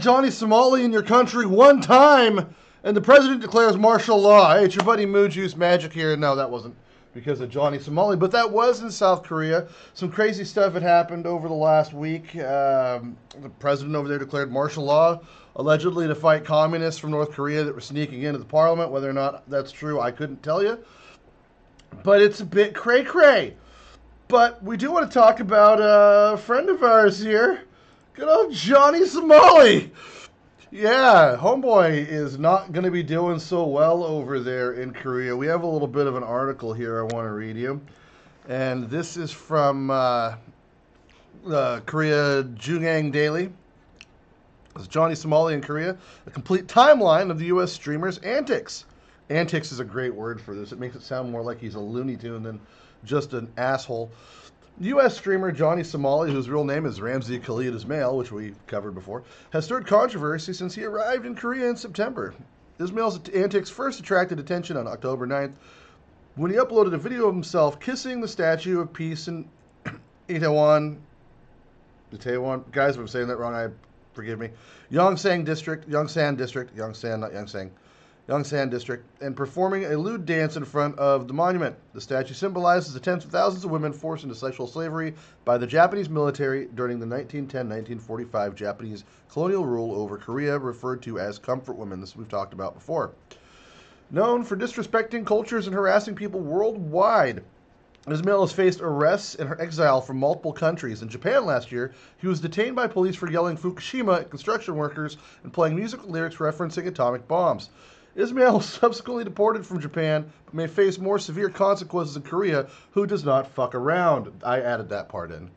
Johnny Somali in your country one time, and the president declares martial law. Hey, it's your buddy Moo Juice Magic here. No, that wasn't because of Johnny Somali, but that was in South Korea. Some crazy stuff had happened over the last week. The president over there declared martial law, allegedly to fight communists from North Korea that were sneaking into the parliament. Whether or not that's true, I couldn't tell you. But it's a bit cray-cray. But we do want to talk about a friend of ours here. Good old Johnny Somali. Yeah, homeboy is not going to be doing so well over there in Korea. We have a little bit of an article here I want to read you. And this is from Korea Jungang Daily. It's Johnny Somali in Korea, a complete timeline of the U.S. streamer's antics. Antics is a great word for this. It makes it sound more like he's a Looney Tune than just an asshole. U.S. streamer Johnny Somali, whose real name is Ramsey Khalid Ismail, which we covered before, has stirred controversy since he arrived in Korea in September. Ismail's antics first attracted attention on October 9th when he uploaded a video of himself kissing the Statue of Peace in Itaewon. Guys, if I'm saying that wrong, forgive me. Yongsan District, and performing a lewd dance in front of the monument. The statue symbolizes the tens of thousands of women forced into sexual slavery by the Japanese military during the 1910-1945 Japanese colonial rule over Korea, referred to as comfort women. This we've talked about before. Known for disrespecting cultures and harassing people worldwide, Ismail has faced arrests and exile from multiple countries. In Japan last year, he was detained by police for yelling Fukushima at construction workers and playing musical lyrics referencing atomic bombs. Ismail was subsequently deported from Japan, but may face more severe consequences in Korea, who does not fuck around. I added that part in.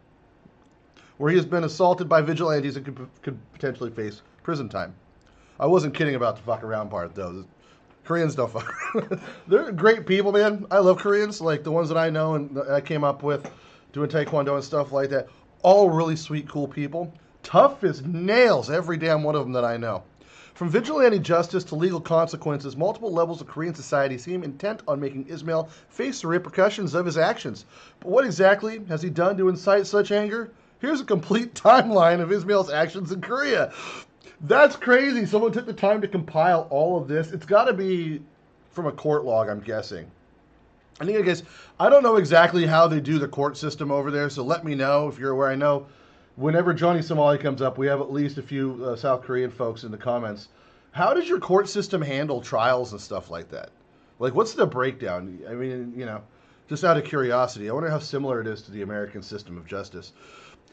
Where he has been assaulted by vigilantes and could potentially face prison time. I wasn't kidding about the fuck around part, though. The Koreans don't fuck around. They're great people, man. I love Koreans, like the ones that I know and I came up with doing Taekwondo and stuff like that. All really sweet, cool people. Tough as nails, every damn one of them that I know. From vigilante justice to legal consequences, multiple levels of Korean society seem intent on making Ismail face the repercussions of his actions. But what exactly has he done to incite such anger? Here's a complete timeline of Ismail's actions in Korea. That's crazy. Someone took the time to compile all of this. It's got to be from a court log, I'm guessing. I think, I guess, I don't know exactly how they do the court system over there, so let me know if you're aware. I know whenever Johnny Somali comes up, we have at least a few South Korean folks in the comments. How does your court system handle trials and stuff like that? Like, what's the breakdown? I mean, just out of curiosity, I wonder how similar it is to the American system of justice.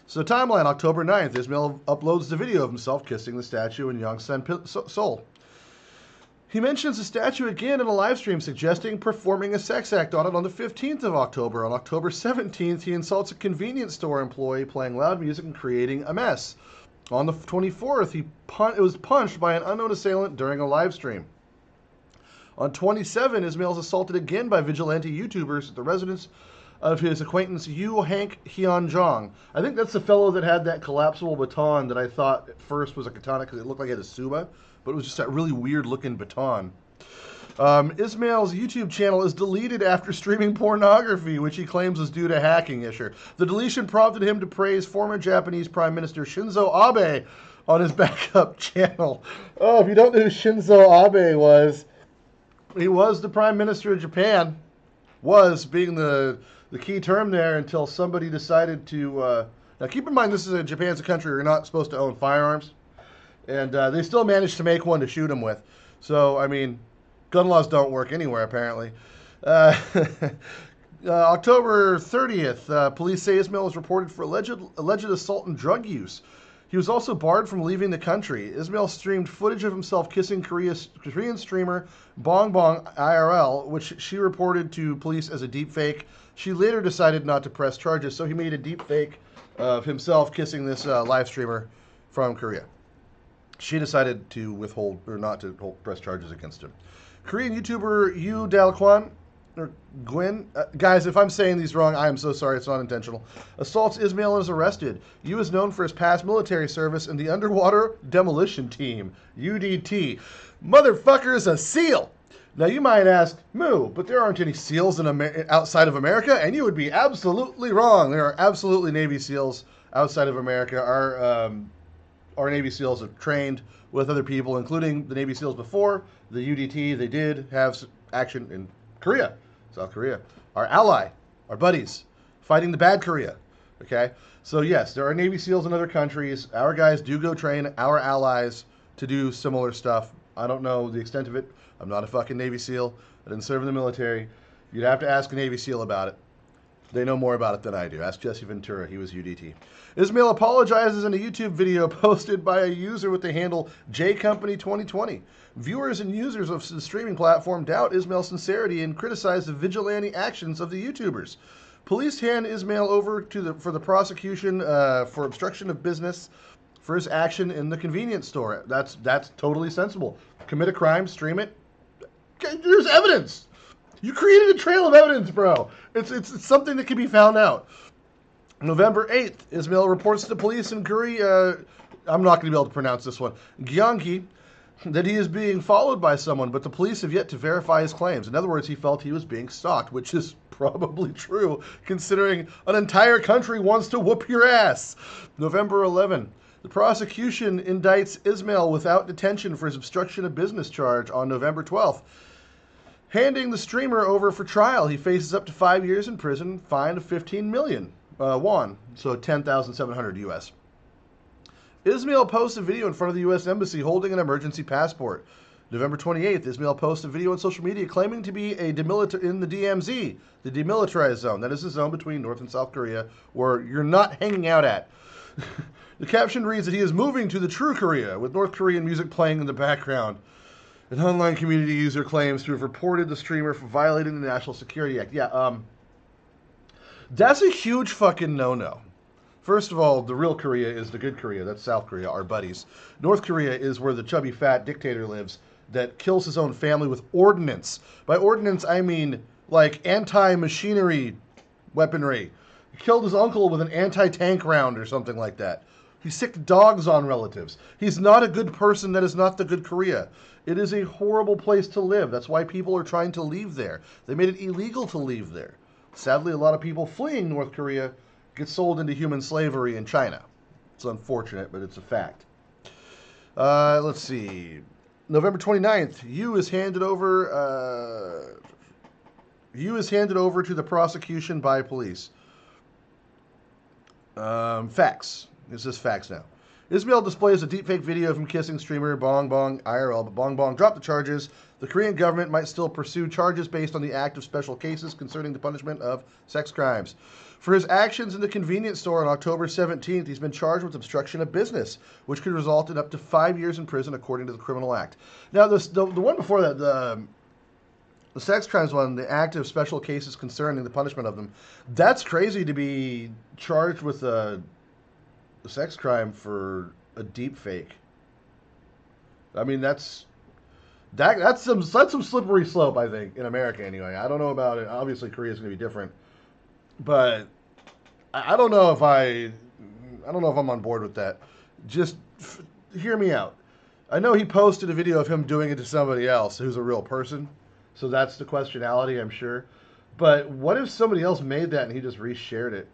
So, timeline, October 9th, Ismail uploads the video of himself kissing the statue in Yongsan, Seoul. He mentions the statue again in a live stream, suggesting performing a sex act on it on the 15th of October. On October 17th, he insults a convenience store employee playing loud music and creating a mess. On the 24th, it was punched by an unknown assailant during a live stream. On 27, Ismail is assaulted again by vigilante YouTubers at the residence of his acquaintance Yu Hank Hyunjong. I think that's the fellow that had that collapsible baton that I thought at first was a katana because it looked like it had a suba, but it was just that really weird-looking baton. Ismail's YouTube channel is deleted after streaming pornography, which he claims was due to hacking issue. The deletion prompted him to praise former Japanese Prime Minister Shinzo Abe on his backup channel. Oh, if you don't know who Shinzo Abe was, he was the Prime Minister of Japan. Was being the key term there until somebody decided to... now, keep in mind, Japan's a country where you're not supposed to own firearms. And they still managed to make one to shoot him with. So, I mean, gun laws don't work anywhere, apparently. October 30th, police say Ismail was reported for alleged assault and drug use. He was also barred from leaving the country. Ismail streamed footage of himself kissing Korean streamer Bong Bong IRL, which she reported to police as a deepfake. She later decided not to press charges, so he made a deepfake of himself kissing this live streamer from Korea. She decided to withhold, or not to press charges against him. Korean YouTuber Yu Dalquan, or Gwyn, guys, if I'm saying these wrong, I am so sorry, it's not intentional, assaults Ismail and is arrested. Yu is known for his past military service in the Underwater Demolition Team, UDT. Motherfucker is a SEAL! Now you might ask, Moo, but there aren't any SEALs outside of America, and you would be absolutely wrong. There are absolutely Navy SEALs outside of America. our Navy SEALs have trained with other people, including the Navy SEALs before the UDT. They did have action in Korea, South Korea. Our ally, our buddies, fighting the bad Korea. Okay? So, yes, there are Navy SEALs in other countries. Our guys do go train our allies to do similar stuff. I don't know the extent of it. I'm not a fucking Navy SEAL. I didn't serve in the military. You'd have to ask a Navy SEAL about it. They know more about it than I do. Ask Jesse Ventura. He was UDT. Ismail apologizes in a YouTube video posted by a user with the handle JCompany2020. Viewers and users of the streaming platform doubt Ismail's sincerity and criticize the vigilante actions of the YouTubers. Police hand Ismail over for the prosecution for obstruction of business for his action in the convenience store. That's totally sensible. Commit a crime, stream it. There's evidence. You created a trail of evidence, bro. It's something that can be found out. November 8th, Ismail reports to the police in Korea, I'm not going to be able to pronounce this one, Gyeonggi, that he is being followed by someone, but the police have yet to verify his claims. In other words, he felt he was being stalked, which is probably true, considering an entire country wants to whoop your ass. November 11th, the prosecution indicts Ismail without detention for his obstruction of business charge on November 12th. Handing the streamer over for trial, he faces up to 5 years in prison, fine of 15 million won, so 10,700 US. Ismail posts a video in front of the U.S. Embassy holding an emergency passport. November 28th, Ismail posts a video on social media claiming to be in the DMZ, the demilitarized zone. That is the zone between North and South Korea where you're not hanging out at. The caption reads that he is moving to the true Korea with North Korean music playing in the background. An online community user claims to have reported the streamer for violating the National Security Act. Yeah, that's a huge fucking no-no. First of all, the real Korea is the good Korea. That's South Korea, our buddies. North Korea is where the chubby, fat dictator lives that kills his own family with ordnance. By ordnance, I mean, like, anti-machinery weaponry. He killed his uncle with an anti-tank round or something like that. He sicked dogs on relatives. He's not a good person. That is not the good Korea. It is a horrible place to live. That's why people are trying to leave there. They made it illegal to leave there. Sadly, a lot of people fleeing North Korea get sold into human slavery in China. It's unfortunate, but it's a fact. Let's see. November 29th, Yu is handed over to the prosecution by police. Facts. This is facts now. Ismail displays a deepfake video of him kissing streamer Bong Bong IRL, but Bong Bong dropped the charges. The Korean government might still pursue charges based on the Act of Special Cases concerning the punishment of sex crimes. For his actions in the convenience store on October 17th, he's been charged with obstruction of business, which could result in up to 5 years in prison according to the Criminal Act. Now, the one before that, the sex crimes one, the Act of Special Cases concerning the punishment of them, that's crazy to be charged with a sex crime for a deep fake. I mean, that's some slippery slope, I think, in America anyway. I don't know about it. Obviously, Korea's going to be different, but I don't know if I'm on board with that. Just hear me out. I know he posted a video of him doing it to somebody else who's a real person, so that's the questionality, I'm sure. But what if somebody else made that and he just reshared it?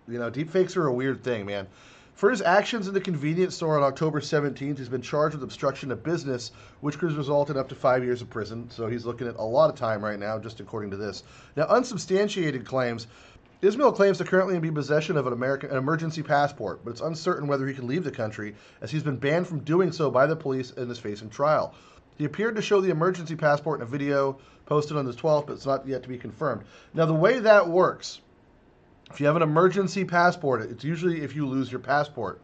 You know, deepfakes are a weird thing, man. For his actions in the convenience store on October 17th, he's been charged with obstruction of business, which could result in up to 5 years of prison. So he's looking at a lot of time right now, just according to this. Now, unsubstantiated claims. Ismail claims to currently be in possession of an emergency passport, but it's uncertain whether he can leave the country, as he's been banned from doing so by the police and is facing trial. He appeared to show the emergency passport in a video posted on the 12th, but it's not yet to be confirmed. Now, the way that works, if you have an emergency passport, it's usually if you lose your passport.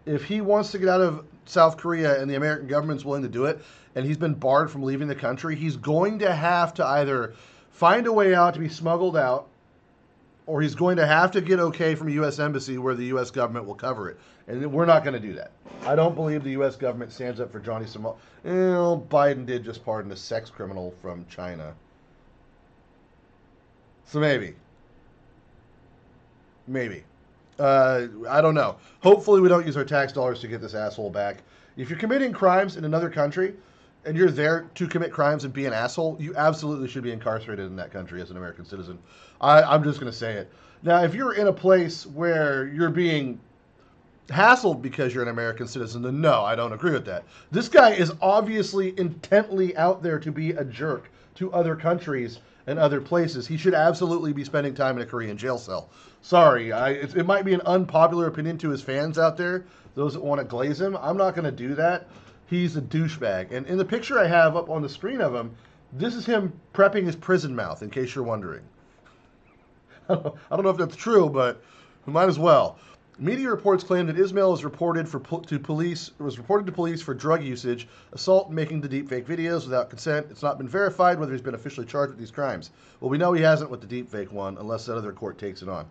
If he wants to get out of South Korea and the American government's willing to do it, and he's been barred from leaving the country, he's going to have to either find a way out to be smuggled out, or he's going to have to get okay from a U.S. embassy where the U.S. government will cover it. And we're not going to do that. I don't believe the U.S. government stands up for Johnny Somali. Biden did just pardon a sex criminal from China. So maybe. Maybe. I don't know. Hopefully we don't use our tax dollars to get this asshole back. If you're committing crimes in another country, and you're there to commit crimes and be an asshole, you absolutely should be incarcerated in that country as an American citizen. I'm just going to say it. Now, if you're in a place where you're being hassled because you're an American citizen, then no, I don't agree with that. This guy is obviously intently out there to be a jerk to other countries and other places. He should absolutely be spending time in a Korean jail cell. Sorry, it might be an unpopular opinion to his fans out there, those that want to glaze him. I'm not going to do that. He's a douchebag. And in the picture I have up on the screen of him, this is him prepping his prison mouth, in case you're wondering. I don't know if that's true, but we might as well. Media reports claim that Ismail was reported to police for drug usage, assault, and making the deepfake videos without consent. It's not been verified whether he's been officially charged with these crimes. Well, we know he hasn't with the deepfake one, unless that other court takes it on.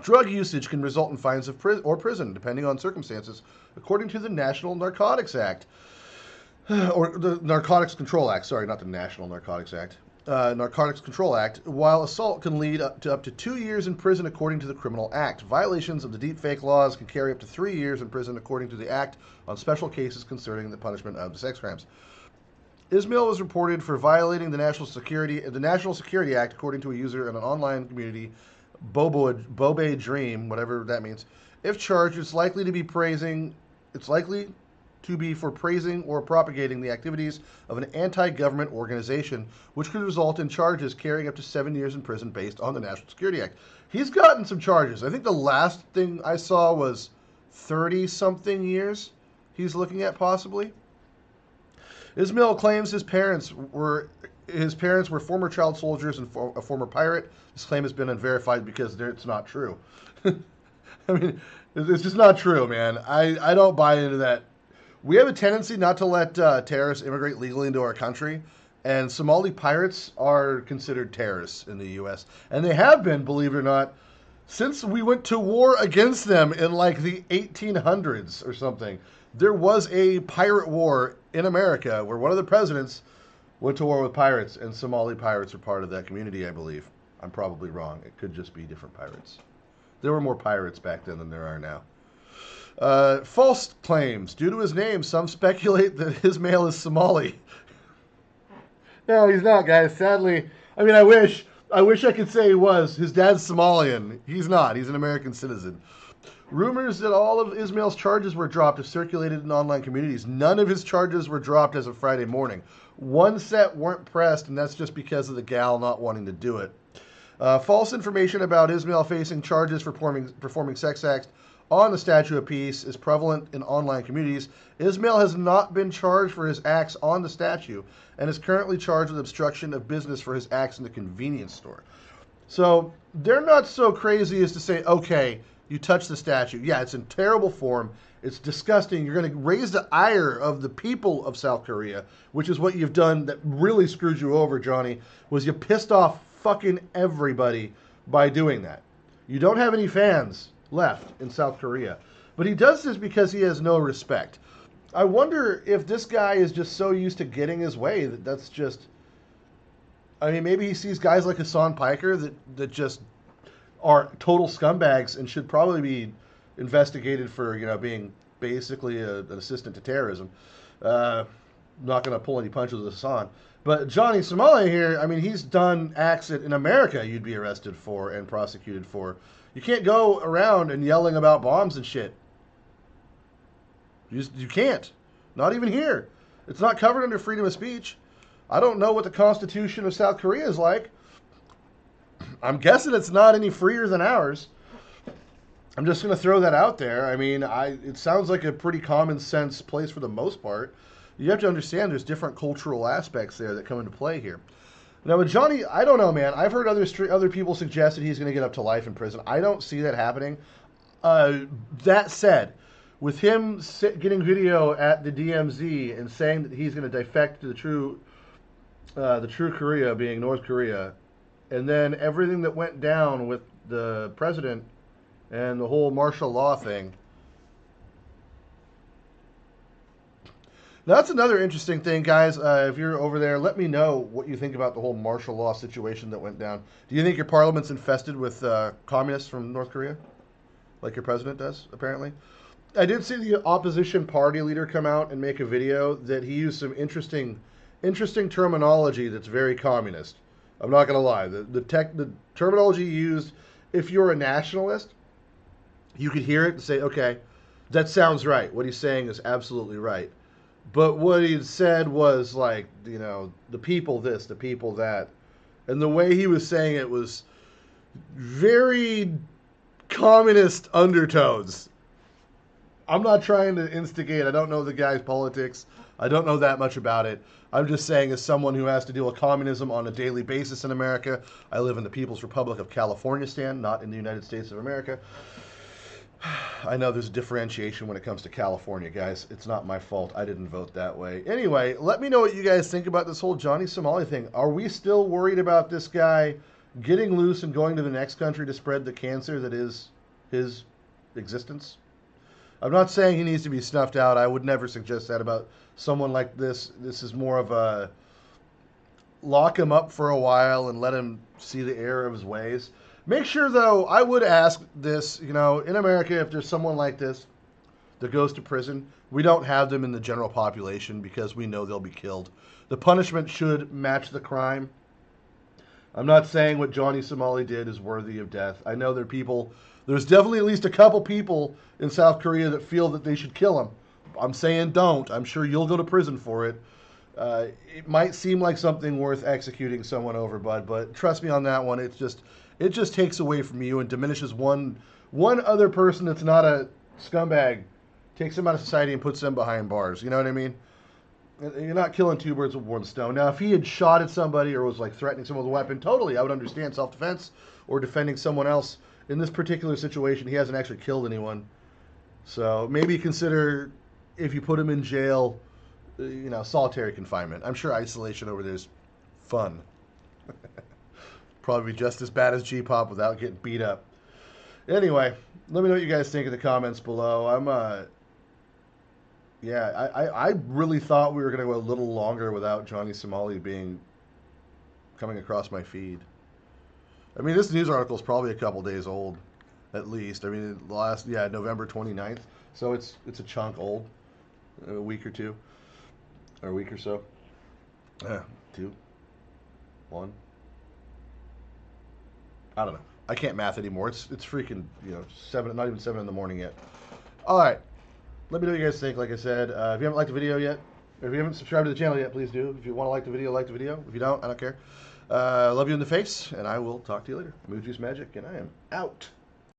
Drug usage can result in fines of prison, depending on circumstances, according to the National Narcotics Act. Or the Narcotics Control Act, sorry, not the National Narcotics Act. Narcotics Control Act, while assault can lead up to 2 years in prison according to the Criminal Act. Violations of the deepfake laws can carry up to 3 years in prison according to the Act on special cases concerning the punishment of sex crimes. Ismail was reported for violating the National Security Act according to a user in an online community, Bobe Dream, whatever that means. If charged, it's likely to be for praising or propagating the activities of an anti-government organization, which could result in charges carrying up to 7 years in prison based on the National Security Act. He's gotten some charges. I think the last thing I saw was 30-something years he's looking at possibly. Ismail claims his parents were former child soldiers and a former pirate. This claim has been unverified because it's not true. I mean, it's just not true, man. I don't buy into that. We have a tendency not to let terrorists immigrate legally into our country, and Somali pirates are considered terrorists in the U.S. And they have been, believe it or not, since we went to war against them in like the 1800s or something. There was a pirate war in America where one of the presidents went to war with pirates, and Somali pirates are part of that community, I believe. I'm probably wrong. It could just be different pirates. There were more pirates back then than there are now. False claims. Due to his name, some speculate that Ismail is Somali. No, he's not, guys. Sadly, I mean, I wish I could say he was. His dad's Somalian. He's not. He's an American citizen. Rumors that all of Ismail's charges were dropped have circulated in online communities. None of his charges were dropped as of Friday morning. One set weren't pressed, and that's just because of the gal not wanting to do it. False information about Ismail facing charges for performing sex acts on the Statue of Peace is prevalent in online communities. Ismail has not been charged for his acts on the statue and is currently charged with obstruction of business for his acts in the convenience store. So they're not so crazy as to say, okay, you touch the statue. Yeah, it's in terrible form. It's disgusting. You're going to raise the ire of the people of South Korea, which is what you've done that really screwed you over, Johnny, was you pissed off fucking everybody by doing that. You don't have any fans left in South Korea. But he does this because he has no respect. I wonder if this guy is just so used to getting his way that's just... I mean, maybe he sees guys like Hassan Piker that just are total scumbags and should probably be investigated for, being basically an assistant to terrorism. Not going to pull any punches with Hassan. But Johnny Somali here, I mean, he's done acts that in America you'd be arrested for and prosecuted for. You can't go around and yelling about bombs and shit. You can't. Not even here. It's not covered under freedom of speech. I don't know what the Constitution of South Korea is like. I'm guessing it's not any freer than ours. I'm just going to throw that out there. I mean, it sounds like a pretty common sense place for the most part. You have to understand there's different cultural aspects there that come into play here. Now, with Johnny, I don't know, man. I've heard other people suggest that he's going to get up to life in prison. I don't see that happening. That said, with him getting video at the DMZ and saying that he's going to defect to the true Korea, being North Korea, and then everything that went down with the president and the whole martial law thing. That's another interesting thing, guys. If you're over there, let me know what you think about the whole martial law situation that went down. Do you think your parliament's infested with communists from North Korea? Like your president does, apparently? I did see the opposition party leader come out and make a video that he used some interesting terminology that's very communist. I'm not gonna lie. The terminology used, if you're a nationalist, you could hear it and say, okay, that sounds right. What he's saying is absolutely right. But what he said was like, the people this, the people that. And the way he was saying it was very communist undertones. I'm not trying to instigate. I don't know the guy's politics. I don't know that much about it. I'm just saying, as someone who has to deal with communism on a daily basis in America, I live in the People's Republic of California, not in the United States of America. I know there's a differentiation when it comes to California, guys. It's not my fault. I didn't vote that way. Anyway, let me know what you guys think about this whole Johnny Somali thing. Are we still worried about this guy getting loose and going to the next country to spread the cancer that is his existence? I'm not saying he needs to be snuffed out. I would never suggest that about someone like this. This is more of a lock him up for a while and let him see the error of his ways. Make sure, though, I would ask this, in America, if there's someone like this that goes to prison, we don't have them in the general population because we know they'll be killed. The punishment should match the crime. I'm not saying what Johnny Somali did is worthy of death. I know there's definitely at least a couple people in South Korea that feel that they should kill him. I'm saying don't. I'm sure you'll go to prison for it. It might seem like something worth executing someone over, bud, but trust me on that one. It just takes away from you and diminishes one other person that's not a scumbag, takes them out of society and puts them behind bars. You know what I mean? You're not killing two birds with one stone. Now, if he had shot at somebody or was like threatening someone with a weapon, totally, I would understand self-defense or defending someone else. In this particular situation, he hasn't actually killed anyone. So maybe consider, if you put him in jail, solitary confinement. I'm sure isolation over there is fun. Probably just as bad as G-pop without getting beat up. Anyway, let me know what you guys think in the comments below. I really thought we were going to go a little longer without Johnny Somali coming across my feed. I mean, this news article is probably a couple days old, at least. I mean, November 29th. So it's a chunk old, a week or two, or a week or so. 2, 1. I don't know. I can't math anymore. It's freaking 7, not even 7 in the morning yet. All right. Let me know what you guys think. Like I said, if you haven't liked the video yet, or if you haven't subscribed to the channel yet, please do. If you want to like the video, like the video. If you don't, I don't care. Love you in the face, and I will talk to you later. Mood Juice Magic, and I am out.